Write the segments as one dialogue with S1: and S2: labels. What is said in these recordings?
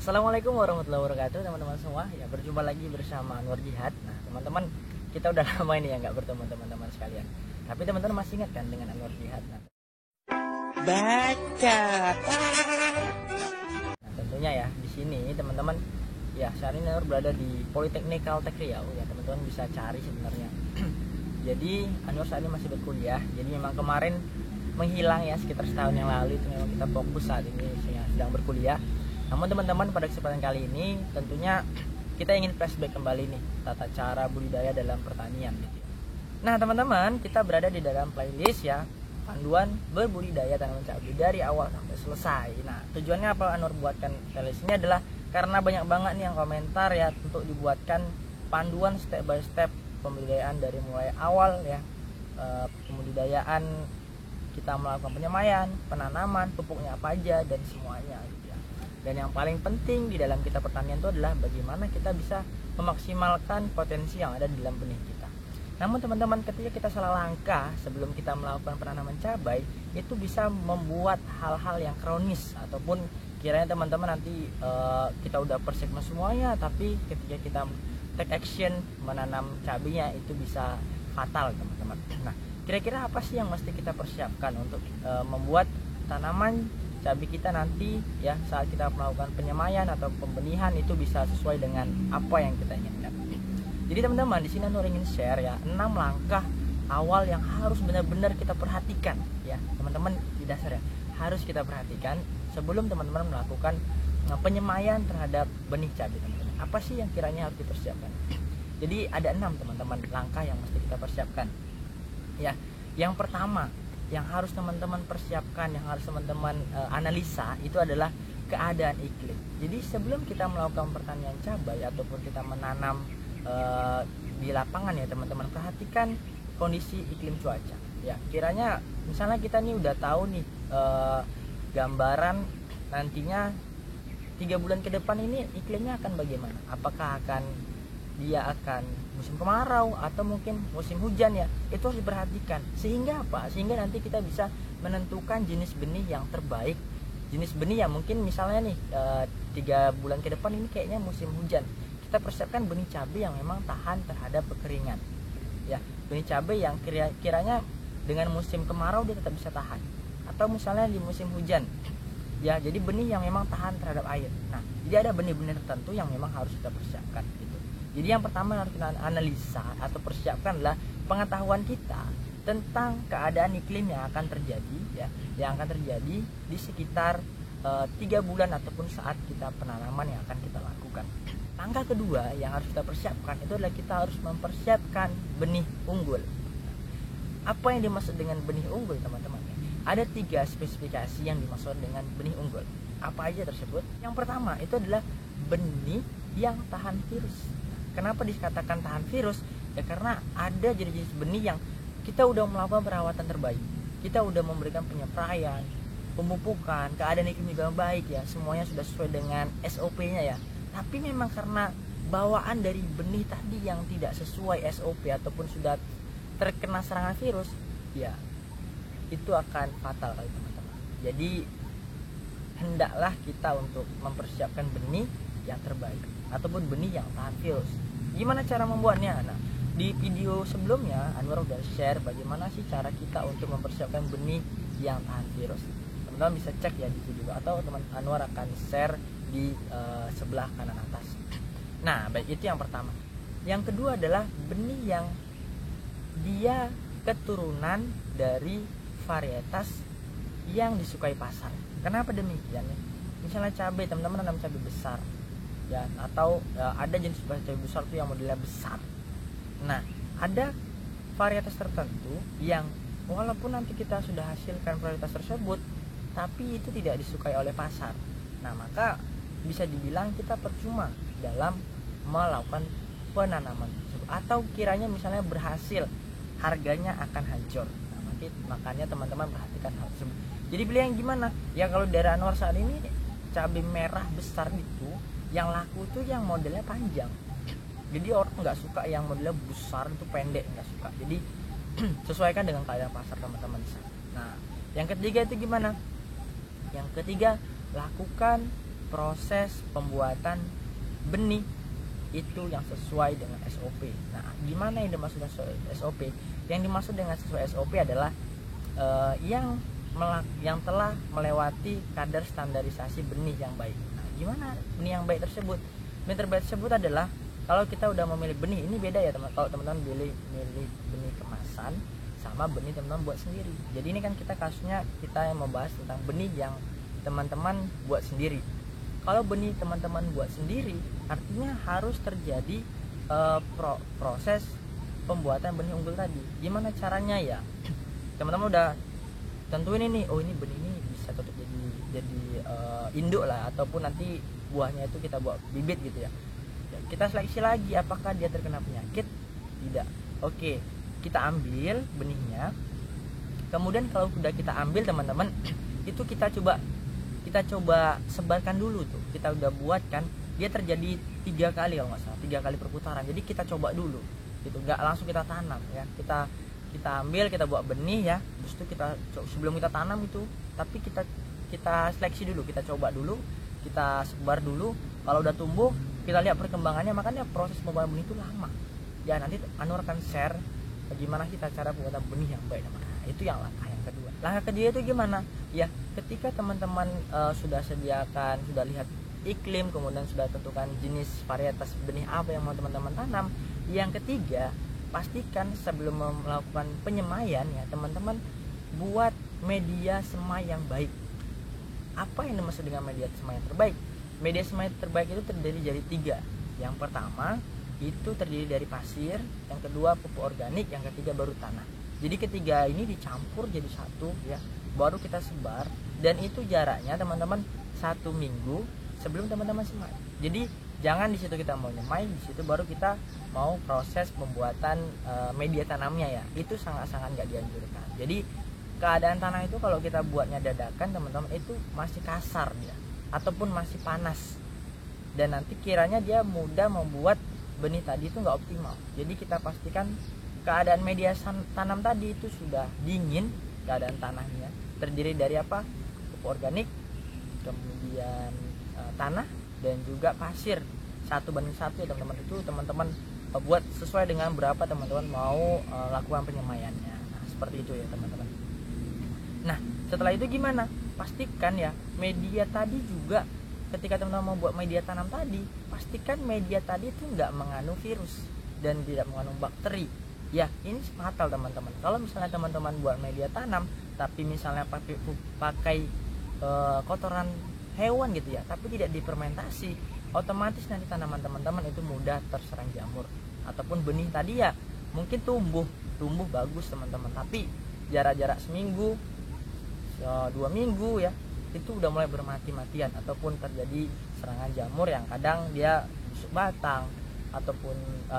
S1: Assalamualaikum warahmatullahi wabarakatuh teman-teman semua. Ya, berjumpa lagi bersama Anwar Jihad. Nah teman-teman, kita udah lama ini ya nggak bertemu teman-teman sekalian. Tapi teman-teman masih ingat kan dengan Anwar Jihad?
S2: Baca.
S1: Nah tentunya ya di sini teman-teman, ya saat ini Anwar berada di Politeknik Kaltek Riau. Ya teman-teman bisa cari sebenarnya. Jadi Anwar saat ini masih berkuliah. Jadi memang kemarin menghilang ya sekitar setahun yang lalu, itu memang kita fokus saat ini sedang berkuliah. Namun teman-teman, pada kesempatan kali ini tentunya kita ingin flashback kembali nih tata cara budidaya dalam pertanian gitu. Nah teman-teman, kita berada di dalam playlist ya, panduan berbudidaya tanaman cabai dari awal sampai selesai. Nah tujuannya apa Anwar buatkan playlist ini adalah karena banyak banget nih yang komentar ya untuk dibuatkan panduan step by step pembudidayaan dari mulai awal ya, pembudidayaan kita melakukan penyemaian, penanaman, pupuknya apa aja dan semuanya gitu ya. Dan yang paling penting di dalam kita pertanian itu adalah bagaimana kita bisa memaksimalkan potensi yang ada di dalam benih kita. Namun teman-teman, ketika kita salah langkah sebelum kita melakukan penanaman cabai, itu bisa membuat hal-hal yang kronis, ataupun kiranya teman-teman nanti kita udah persiapkan semuanya, tapi ketika kita take action menanam cabainya itu bisa fatal teman-teman. Nah kira-kira apa sih yang mesti kita persiapkan untuk membuat tanaman cabai kita nanti ya saat kita melakukan penyemaian atau pembenihan itu bisa sesuai dengan apa yang kita inginkan. Jadi teman-teman, di sini Nur ingin share ya 6 langkah awal yang harus benar-benar kita perhatikan ya teman-teman, di dasar ya harus kita perhatikan sebelum teman-teman melakukan penyemaian terhadap benih cabai teman-teman. Apa sih yang kiranya harus dipersiapkan? Jadi ada 6 teman-teman langkah yang mesti kita persiapkan. Ya, yang pertama yang harus teman-teman persiapkan, yang harus teman-teman analisa itu adalah keadaan iklim. Jadi sebelum kita melakukan pertanian cabai ataupun kita menanam di lapangan ya teman-teman, perhatikan kondisi iklim cuaca. Ya, kiranya misalnya kita nih udah tahu nih gambaran nantinya 3 bulan ke depan ini iklimnya akan bagaimana? Apakah dia akan musim kemarau atau mungkin musim hujan ya, itu harus diperhatikan. Sehingga apa? Sehingga nanti kita bisa menentukan jenis benih yang terbaik. Jenis benih yang mungkin misalnya nih 3 bulan ke depan ini kayaknya musim hujan, kita persiapkan benih cabai yang memang tahan terhadap kekeringan ya, benih cabai yang kiranya dengan musim kemarau dia tetap bisa tahan, atau misalnya di musim hujan ya, jadi benih yang memang tahan terhadap air. Nah jadi ada benih-benih tertentu yang memang harus kita persiapkan gitu. Jadi yang pertama yang harus kita analisa atau persiapkan adalah pengetahuan kita tentang keadaan iklim yang akan terjadi ya, yang akan terjadi di sekitar 3 bulan ataupun saat kita penanaman yang akan kita lakukan. Langkah kedua yang harus kita persiapkan itu adalah kita harus mempersiapkan benih unggul. Apa yang dimaksud dengan benih unggul teman-teman? Ada 3 spesifikasi yang dimaksud dengan benih unggul. Apa aja tersebut? Yang pertama itu adalah benih yang tahan virus. Kenapa dikatakan tahan virus? Ya karena ada jenis-jenis benih yang kita udah melakukan perawatan terbaik, kita udah memberikan penyepraian, pemupukan, keadaan iklim juga baik ya, semuanya sudah sesuai dengan SOP-nya ya. Tapi memang karena bawaan dari benih tadi yang tidak sesuai SOP ataupun sudah terkena serangan virus, ya itu akan fatal kali teman-teman. Jadi hendaklah kita untuk mempersiapkan benih yang terbaik ataupun benih yang tahan virus. Gimana cara membuatnya? Nah, di video sebelumnya Anwar udah share bagaimana sih cara kita untuk mempersiapkan benih yang tahan virus. Teman-teman bisa cek ya di video, atau teman Anwar akan share di sebelah kanan atas. Nah, baik, itu yang pertama. Yang kedua adalah benih yang dia keturunan dari varietas yang disukai pasar. Kenapa demikian? Misalnya cabai, teman-teman nanam cabai besar ya, atau ada jenis cabai besar tuh yang modelnya besar. Nah ada varietas tertentu yang walaupun nanti kita sudah hasilkan varietas tersebut, tapi itu tidak disukai oleh pasar. Nah maka bisa dibilang kita percuma dalam melakukan penanaman tersebut, atau kiranya misalnya berhasil harganya akan hancur. Nah makanya teman-teman perhatikan hal tersebut. Jadi beli yang gimana ya? Kalau dari Anwar saat ini cabai merah besar itu yang laku itu yang modelnya panjang. Jadi orang nggak suka yang modelnya besar itu pendek, nggak suka. Jadi sesuaikan dengan keadaan pasar teman-teman di sana. Nah, yang ketiga itu gimana? Yang ketiga, lakukan proses pembuatan benih itu yang sesuai dengan SOP. Nah, gimana yang dimaksud SOP? Yang dimaksud dengan sesuai SOP adalah yang telah melewati kadar standarisasi benih yang baik. Nah, gimana benih yang baik tersebut? Benih terbaik tersebut adalah kalau kita udah memilih benih, ini beda ya teman. Kalau teman-teman milih benih kemasan sama benih teman-teman buat sendiri. Jadi ini kan kita kasusnya kita yang membahas tentang benih yang teman-teman buat sendiri. Kalau benih teman-teman buat sendiri, artinya harus terjadi proses pembuatan benih unggul tadi. Gimana caranya ya? Teman-teman udah tentuin ini, oh ini benih ini bisa cocok jadi induk lah, ataupun nanti buahnya itu kita buat bibit gitu ya. Kita seleksi lagi apakah dia terkena penyakit, tidak. Oke, kita ambil benihnya. Kemudian kalau sudah kita ambil teman-teman, itu kita coba sebarkan dulu tuh. Kita udah buat kan, dia terjadi 3 kali kalau nggak salah, 3 kali perputaran. Jadi kita coba dulu, gitu. Nggak langsung kita tanam ya. Kita ambil, kita buat benih ya. Terus itu sebelum kita tanam itu, tapi kita seleksi dulu, kita coba dulu, kita sebar dulu. Kalau udah tumbuh, kita lihat perkembangannya. Makanya proses pembuatan benih itu lama. Ya nanti Anwar akan share bagaimana kita cara pembuatan benih yang baik. Nah, itu yang langkah yang kedua. Langkah kedua itu gimana? Ya, ketika teman-teman sudah sediakan, sudah lihat iklim, kemudian sudah tentukan jenis varietas benih apa yang mau teman-teman tanam. Yang ketiga, pastikan sebelum melakukan penyemaian ya teman-teman buat media semai yang baik. Apa yang dimaksud dengan media semai yang terbaik? Media semai terbaik itu terdiri dari 3. Yang pertama itu terdiri dari pasir, yang kedua pupuk organik, yang ketiga baru tanah. Jadi ketiga ini dicampur jadi satu ya, baru kita sebar, dan itu jaraknya teman-teman 1 minggu sebelum teman-teman semai. Jadi jangan di situ kita mau nyemai, di situ baru kita mau proses pembuatan media tanamnya ya. Itu sangat-sangat nggak dianjurkan. Jadi keadaan tanah itu kalau kita buatnya dadakan teman-teman itu masih kasar dia, ataupun masih panas, dan nanti kiranya dia mudah membuat benih tadi itu nggak optimal. Jadi kita pastikan keadaan media tanam tadi itu sudah dingin, keadaan tanahnya terdiri dari apa? Pupuk organik, kemudian tanah, dan juga pasir 1:1 ya teman-teman. Itu teman-teman buat sesuai dengan berapa teman-teman mau lakukan penyemaiannya. Nah, seperti itu ya teman-teman. Nah, setelah itu gimana? Pastikan ya media tadi juga, ketika teman-teman mau buat media tanam tadi, pastikan media tadi itu nggak mengandung virus dan tidak mengandung bakteri. Ya, ini fatal teman-teman. Kalau misalnya teman-teman buat media tanam, tapi misalnya pakai kotoran hewan gitu ya, tapi tidak difermentasi, otomatis nanti tanaman teman-teman itu mudah terserang jamur. Ataupun benih tadi ya mungkin tumbuh bagus teman-teman, tapi jarak-jarak seminggu, 2 minggu ya, itu udah mulai bermati-matian, ataupun terjadi serangan jamur yang kadang dia busuk batang, ataupun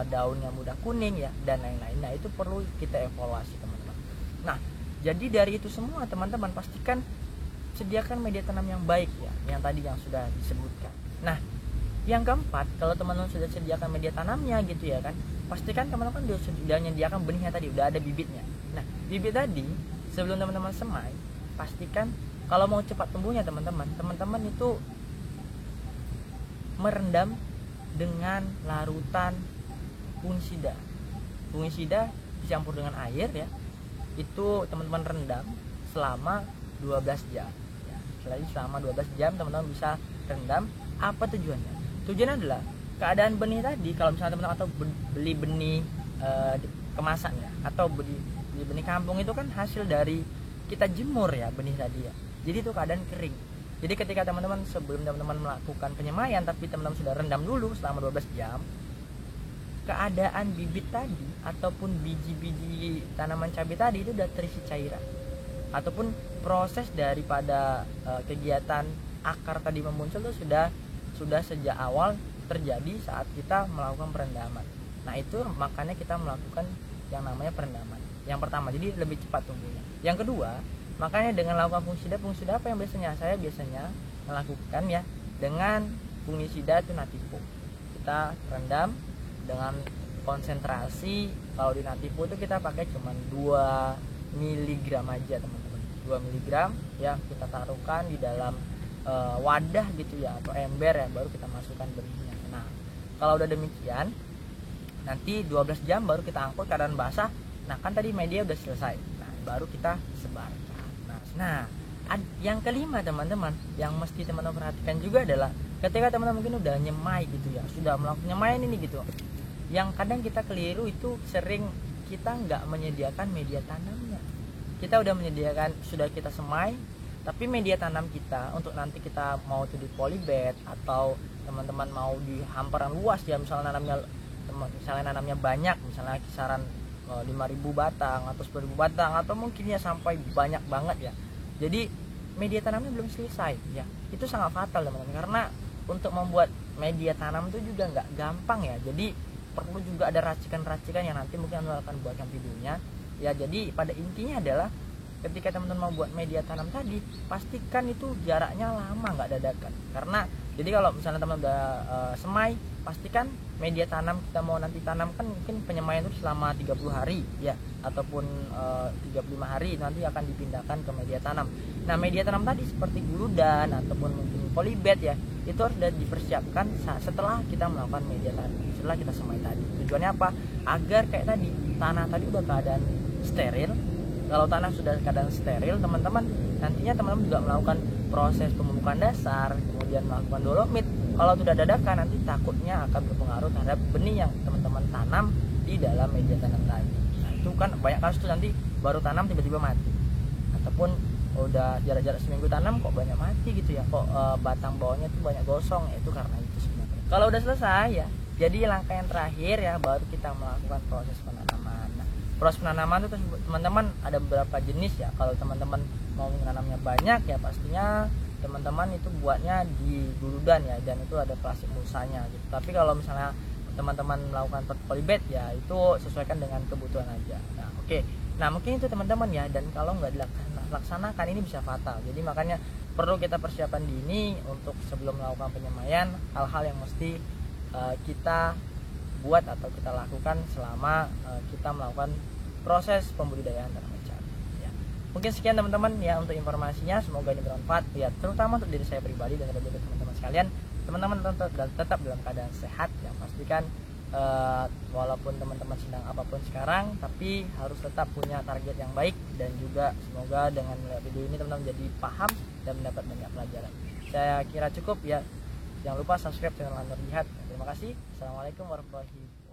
S1: daunnya mudah kuning ya, dan lain-lain. Nah, itu perlu kita evaluasi teman-teman. Nah, jadi dari itu semua teman-teman pastikan sediakan media tanam yang baik ya, yang tadi yang sudah disebutkan. Nah, yang keempat, kalau teman-teman sudah sediakan media tanamnya gitu ya kan, pastikan teman-teman sudah menyediakan benihnya tadi, udah ada bibitnya. Nah, bibit tadi sebelum teman-teman semai, pastikan kalau mau cepat tumbuhnya teman-teman itu merendam dengan larutan fungisida. Fungisida dicampur dengan air ya. Itu teman-teman rendam selama 12 jam. Ya, selama 12 jam teman-teman bisa rendam. Apa tujuannya? Tujuannya adalah keadaan benih tadi, kalau misalnya teman-teman atau beli benih kemasan ya, atau beli benih kampung itu kan hasil dari kita jemur ya benih tadi ya. Jadi itu keadaan kering. Jadi ketika teman-teman sebelum teman-teman melakukan penyemaian, tapi teman-teman sudah rendam dulu selama 12 jam, keadaan bibit tadi ataupun biji-biji tanaman cabai tadi itu sudah terisi cairan, ataupun proses daripada kegiatan akar tadi memuncul itu sudah sejak awal terjadi saat kita melakukan perendaman. Nah, itu makanya kita melakukan yang namanya perendaman. Yang pertama, jadi lebih cepat tumbuhnya. Yang kedua, makanya dengan melakukan fungisida apa yang saya biasanya melakukan ya, dengan fungisida itu Nativo. Kita rendam dengan konsentrasi, kalau di Nativo itu kita pakai cuma 2 mg aja teman-teman. 2 mg ya, kita taruhkan di dalam wadah gitu ya atau ember ya, baru kita masukkan benihnya. Nah kalau udah demikian, nanti 12 jam baru kita angkut keadaan basah. Nah kan tadi media udah selesai, nah baru kita sebarkan. Nah yang kelima teman-teman, yang mesti teman-teman perhatikan juga adalah ketika teman-teman mungkin udah nyemai gitu ya, sudah melakukan nyemaian ini gitu, yang kadang kita keliru itu sering kita nggak menyediakan media tanamnya. Kita udah menyediakan, sudah kita semai, tapi media tanam kita untuk nanti kita mau itu di polybag atau teman-teman mau di hamparan luas ya, misalnya nanamnya banyak, misalnya kisaran 5.000 batang atau 10.000 batang atau mungkin ya sampai banyak banget ya. Jadi media tanamnya belum selesai ya, itu sangat fatal teman-teman, karena untuk membuat media tanam itu juga nggak gampang ya. Jadi perlu juga ada racikan-racikan yang nanti mungkin Anda akan buatkan videonya ya. Jadi pada intinya adalah ketika teman-teman mau buat media tanam tadi, pastikan itu jaraknya lama, nggak dadakan. Karena jadi kalau misalnya teman udah semai, pastikan media tanam kita mau nanti tanamkan mungkin penyemaian itu selama 30 hari ya, ataupun 35 hari nanti akan dipindahkan ke media tanam. Nah media tanam tadi seperti guludan ataupun mungkin polybag ya, itu harus sudah dipersiapkan setelah kita melakukan media tanam, setelah kita semai tadi. Tujuannya apa? Agar kayak tadi tanah tadi udah keadaan steril. Kalau tanah sudah keadaan steril, teman-teman nantinya teman-teman juga melakukan proses pembukaan dasar, kemudian melakukan dolomit. Kalau sudah dadakan, nanti takutnya akan berpengaruh terhadap benih yang teman-teman tanam di dalam media tanam tadi. Nah itu kan banyak kasus tuh, nanti baru tanam tiba-tiba mati, ataupun udah jarak-jarak seminggu tanam kok banyak mati gitu ya, kok batang bawahnya tuh banyak gosong. Itu karena itu sebenarnya. Kalau udah selesai ya, jadi langkah yang terakhir ya, baru kita melakukan proses penanaman. Nah, proses penanaman itu teman-teman ada beberapa jenis ya. Kalau teman-teman mau menanamnya banyak ya, pastinya teman-teman itu buatnya di guludan ya, dan itu ada plastik mulsanya gitu. Tapi kalau misalnya teman-teman melakukan polybag ya, itu sesuaikan dengan kebutuhan aja. Nah oke. Nah mungkin itu teman-teman ya, dan kalau nggak dilaksanakan ini bisa fatal. Jadi makanya perlu kita persiapan dini untuk sebelum melakukan penyemaian, hal-hal yang mesti kita buat atau kita lakukan selama kita melakukan proses pembudidayaan tanaman cabai ya. Mungkin sekian teman-teman ya untuk informasinya, semoga ini bermanfaat ya, terutama untuk diri saya pribadi dan juga teman-teman sekalian. Teman-teman tetap dalam keadaan sehat ya, pastikan walaupun teman-teman sedang apapun sekarang, tapi harus tetap punya target yang baik. Dan juga semoga dengan melihat video ini teman-teman jadi paham dan mendapat banyak pelajaran. Saya kira cukup ya. Jangan lupa subscribe channel Anwar Jihad. Terima kasih. Assalamualaikum warahmatullahi wabarakatuh.